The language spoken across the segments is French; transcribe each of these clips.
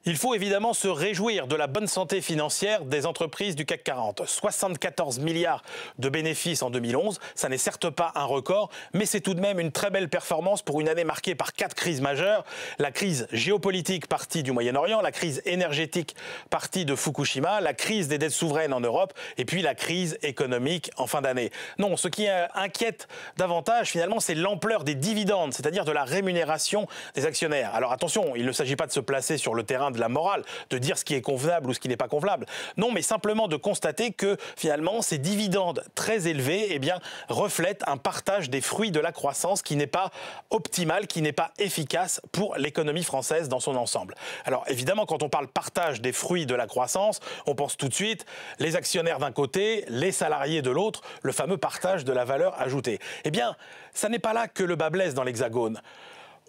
Il faut évidemment se réjouir de la bonne santé financière des entreprises du CAC 40. 74 milliards de bénéfices en 2011, ça n'est certes pas un record, mais c'est tout de même une très belle performance pour une année marquée par 4 crises majeures. La crise géopolitique partie du Moyen-Orient, la crise énergétique partie de Fukushima, la crise des dettes souveraines en Europe et puis la crise économique en fin d'année. Non, ce qui inquiète davantage finalement, c'est l'ampleur des dividendes, c'est-à-dire de la rémunération des actionnaires. Alors attention, il ne s'agit pas de se placer sur le terrain de la morale, de dire ce qui est convenable ou ce qui n'est pas convenable. Non, mais simplement de constater que finalement ces dividendes très élevés reflètent un partage des fruits de la croissance qui n'est pas optimal, qui n'est pas efficace pour l'économie française dans son ensemble. Alors évidemment, quand on parle partage des fruits de la croissance, on pense tout de suite les actionnaires d'un côté, les salariés de l'autre, le fameux partage de la valeur ajoutée. Eh bien, ça n'est pas là que le bât blesse dans l'Hexagone.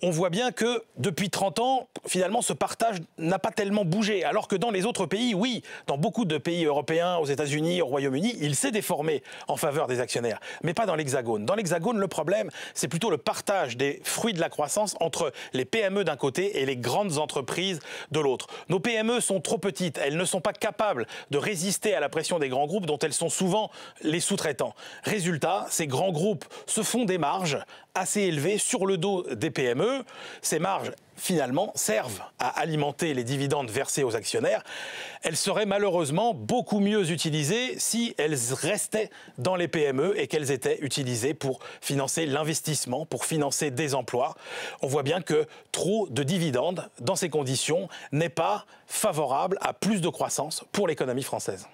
On voit bien que depuis 30 ans, finalement, ce partage n'a pas tellement bougé. Alors que dans les autres pays, oui, dans beaucoup de pays européens, aux États-Unis, au Royaume-Uni, il s'est déformé en faveur des actionnaires. Mais pas dans l'Hexagone. Dans l'Hexagone, le problème, c'est plutôt le partage des fruits de la croissance entre les PME d'un côté et les grandes entreprises de l'autre. Nos PME sont trop petites. Elles ne sont pas capables de résister à la pression des grands groupes dont elles sont souvent les sous-traitants. Résultat, ces grands groupes se font des marges assez élevées sur le dos des PME. Ces marges, finalement, servent à alimenter les dividendes versés aux actionnaires. Elles seraient malheureusement beaucoup mieux utilisées si elles restaient dans les PME et qu'elles étaient utilisées pour financer l'investissement, pour financer des emplois. On voit bien que trop de dividendes, dans ces conditions, n'est pas favorable à plus de croissance pour l'économie française.